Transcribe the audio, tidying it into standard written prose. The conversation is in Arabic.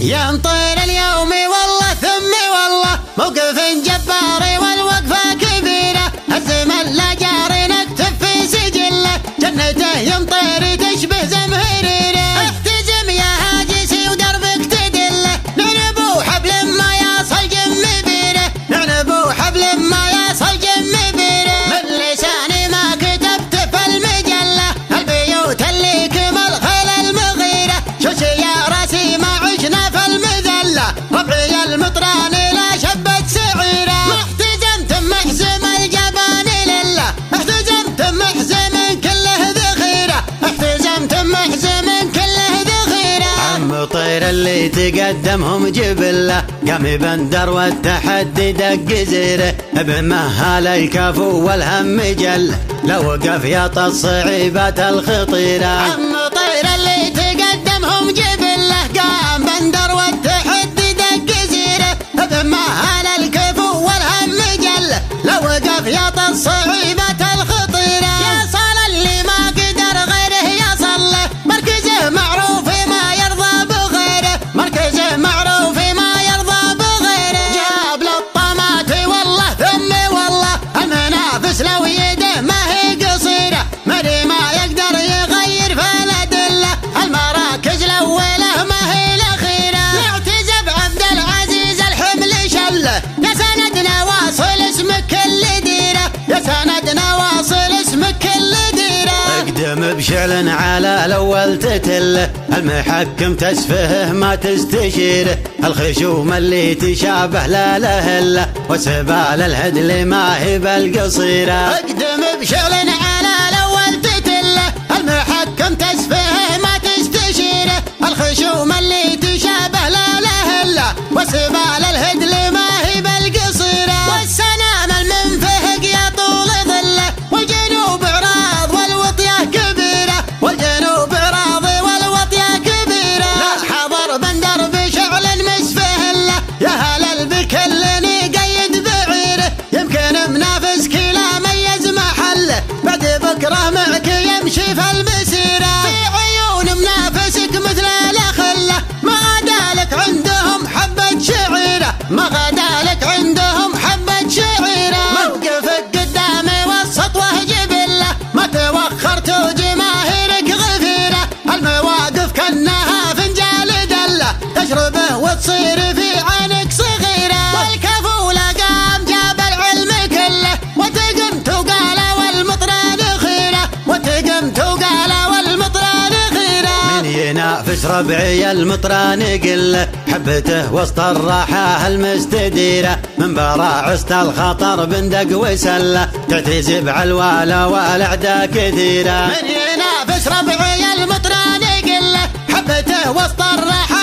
ينطر اليوم والله ثم والله موقف جبار والوقفة كبيرة الزمن لا جار نكتب في سجله جنته يمطر تشبه زمهريره احتزم يا هاجسي ودربك تدله نعنبو حبل ما يصل جم بيره نعنبو حبل ما يصل جم بيره من لساني ما كتبت في المجلة البيوت اللي كمل خيل المغيرة شوش يا راسي ما عشنا في المذلة ربعي المطران لا شبت سعيره محتزمت محزم الجبان لله احتزمت محزم كله ذخيره احتزمت محزم كله ذخيره عم طير اللي تقدمهم جبله قام بندر والتحدي دق زيره بمهال الكفو والهم جل لو وقف يطى الصعيبات الخطيره عم طير اللي تقدمهم جبله قام بندر والتحدي دق زيره بمهال الكفو والهم جل لو وقف يطى الصعيبات الخطيره يا صال اللي ما قدر غيره يصل له مركزه معروف ما يرضى بغيره مركزه معروف ما يرضى بغيره جاب للطمات والله ثم والله المنافس لو يده ما هي قصيره مري ما يقدر يغير في الادله المراكز الاوله ما هي الاخيره يعتزب عبد العزيز الحمل شله يا سندنا واصل اسمك كل ديره يا سندنا واصل اسمك كل ديره اقدم بشعل على الاول تتله المحكم تسفهه ما تستشيره الخشوم اللي تشابه لا له الا وسبال الهدل ما هي بالقصيره اقدم بشعل على الاول تتله المحكم تسفهه ما تستشيره الخشوم اللي تشابه لا له الا وسبال الهدل ما هي بالقصيره والسلام المنفهق يا طول ظله والجنوب عراض والوطيه كبيره والجنوب عراض والوطيه كبيره لا حضر بندر بشعل مسفهله يا هلال بكلني قيد بعيره يمكن منافس كلا ميز محله بعد بكره معك يمشي في المسيره في عيون منافسك مثل الاخله ما غدالك عندهم حبه شعيره ما غدالك عندهم حبه شعيره موقفك قدامي والسطوه جبله ما توخرت وجماهيرك غفيره المواقف كانها فنجال دله تشربه وتصير في عينك صغيره والكفو لقام جاب العلم كله وتقمت وقال والمطران خيره وتقمت وقال والمطران خيره من ينافس ربعي المطران قله حبته وسط الراحه المستديره من براعست الخطر بندق وسله تعتزب على الوالا والاعداء كثيره من ينافس ربعي المطران قله حبته وسط الراحه